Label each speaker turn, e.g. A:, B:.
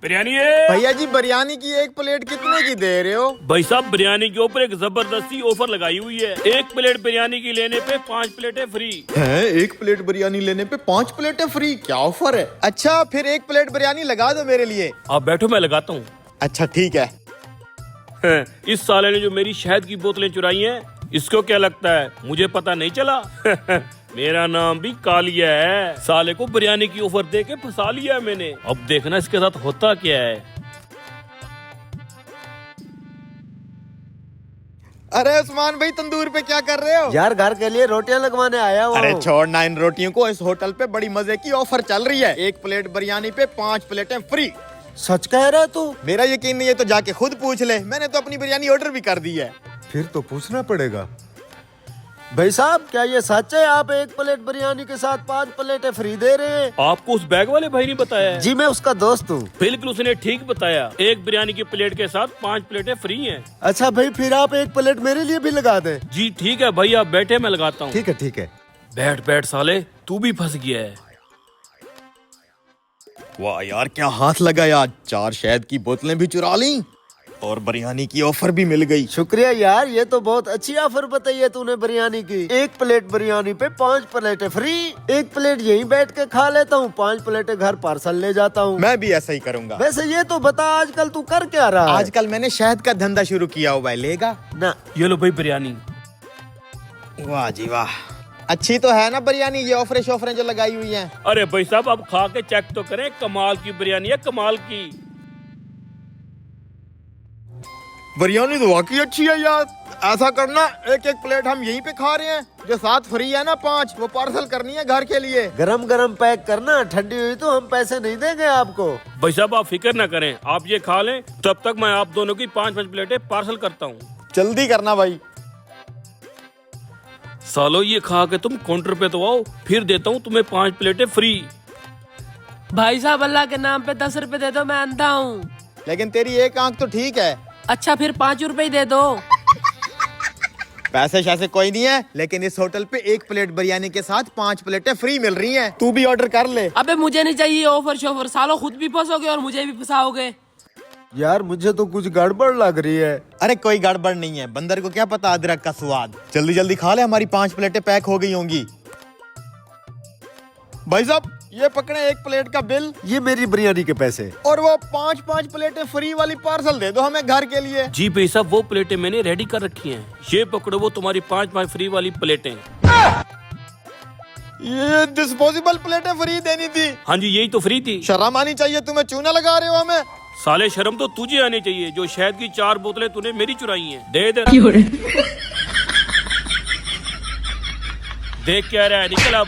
A: बिरयानी है
B: भैया जी बिरयानी की एक प्लेट कितने की दे रहे हो?
A: भाई साहब, बिरयानी के ऊपर एक जबरदस्ती ऑफर लगाई हुई है। एक प्लेट बिरयानी की लेने पे 5 प्लेटें फ्री
B: है। एक प्लेट बिरयानी लेने पे 5 प्लेटें फ्री, क्या ऑफर है? अच्छा फिर एक प्लेट बिरयानी लगा दो मेरे लिए।
A: आप बैठो, मैं लगाता हूँ।
B: अच्छा ठीक है।
A: इस साले ने जो मेरी शहद की बोतलें चुराई हैं, इसको क्या लगता है मुझे पता नहीं चला? मेरा नाम भी कालिया है। साले को बिरयानी की ऑफर दे के फंसा लिया मैंने। अब देखना इसके साथ होता क्या है।
B: अरे उस्मान भाई, तंदूर पे क्या कर रहे हो?
C: यार घर के लिए रोटियां लगवाने आया हूँ।
B: अरे छोड़ना इन रोटियों को, इस होटल पे बड़ी मजे की ऑफर चल रही है। एक प्लेट बिरयानी पे 5 प्लेटें फ्री।
C: सच कह रहा है तू?
B: मेरा यकीन नहीं है तो जाके खुद पूछ ले, मैंने तो अपनी बिरयानी ऑर्डर भी कर दी है।
D: फिर तो पूछना पड़ेगा।
C: भाई साहब क्या ये सच है? आप एक प्लेट बिरयानी के साथ 5 प्लेटें फ्री दे रहे हैं?
A: आपको उस बैग वाले भाई ने बताया है?
C: जी मैं उसका दोस्त हूँ।
A: बिल्कुल, उसने ठीक बताया। एक बिरयानी की प्लेट के साथ 5 प्लेटें फ्री हैं।
C: अच्छा भाई फिर आप एक प्लेट मेरे लिए भी लगा दें।
A: जी ठीक है भाई, आप बैठे, मैं लगाता हूँ।
D: ठीक है ठीक है।
A: बैठ बैठ साले, तू भी फंस गया है।
B: वाह यार, क्या हाथ लगाया। 4 शहद की बोतलें भी चुरा ली और बिरयानी की ऑफर भी मिल गई।
C: शुक्रिया यार, ये तो बहुत अच्छी ऑफर बताई है तूने बिरयानी की। एक प्लेट बिरयानी पे 5 प्लेटें फ्री। एक प्लेट यहीं बैठ के खा लेता हूँ, 5 प्लेटें घर पार्सल ले जाता हूँ।
B: मैं भी ऐसा ही करूँगा।
C: वैसे ये तो बता आजकल तू कर क्या रहा है?
B: आजकल मैंने शहद का धंधा शुरू किया हुआ है, लेगा?
C: ना।
A: ये लो भाई बिरयानी।
B: वाह जी वाह, अच्छी तो है ना बिरयानी। ये ऑफरें शॉफरें जो लगाई हुई हैं।
A: अरे भाई साहब, आप खा के चेक तो करें, कमाल की बिरयानी है, कमाल की।
B: बिरयानी तो वाकई अच्छी है यार। ऐसा करना, एक एक प्लेट हम यहीं पे खा रहे हैं, जो साथ फ्री है ना 5, वो पार्सल करनी है घर के लिए।
C: गरम गरम पैक करना, ठंडी हुई तो हम पैसे नहीं देंगे आपको।
A: भाई साहब आप फिक्र ना करें, आप ये खा लें, तब तक मैं आप दोनों की 5-5 प्लेटें पार्सल करता हूँ।
B: जल्दी करना भाई।
A: सालो, ये खा के तुम काउंटर पे तो आओ, फिर देता हूँ तुम्हें 5 प्लेटें फ्री।
E: भाई साहब अल्लाह के नाम पे 10 रुपए दे दो, मैं अंधा हूँ।
B: लेकिन तेरी एक आंख तो ठीक है।
E: अच्छा फिर 5 रुपए ही दे दो।
B: पैसे शैसे कोई नहीं है, लेकिन इस होटल पे एक प्लेट बिरयानी के साथ 5 प्लेटें फ्री मिल रही हैं। तू भी ऑर्डर कर ले।
E: अबे मुझे नहीं चाहिए ऑफर शॉफर, सालो खुद भी फंसोगे और मुझे भी फंसाओगे।
C: यार मुझे तो कुछ गड़बड़ लग रही है।
B: अरे कोई गड़बड़ नहीं है, बंदर को क्या पता अदरक का स्वाद। जल्दी जल्दी खा ले, हमारी 5 प्लेटें पैक हो गई होंगी। भाई साहब ये पकड़े एक प्लेट का बिल,
C: ये मेरी बिरयानी के पैसे।
B: और वो 5-5 प्लेटें फ्री वाली पार्सल दे दो हमें घर के लिए।
A: जी भाई साहब, वो प्लेटें मैंने रेडी कर रखी हैं। ये पकड़ो, वो तुम्हारी 5-5 फ्री वाली प्लेटें।
B: ये डिस्पोजेबल प्लेटें फ्री देनी थी।
A: हाँ जी, यही तो फ्री थी।
B: शर्म आनी चाहिए, तुम्हें चूना लगा रहे हो हमें।
A: साले शर्म तो तुझे आनी चाहिए, जो शहद की 4 बोतलें तूने मेरी चुराई हैं। दे दे। देख क्या रहा है, निकल अब।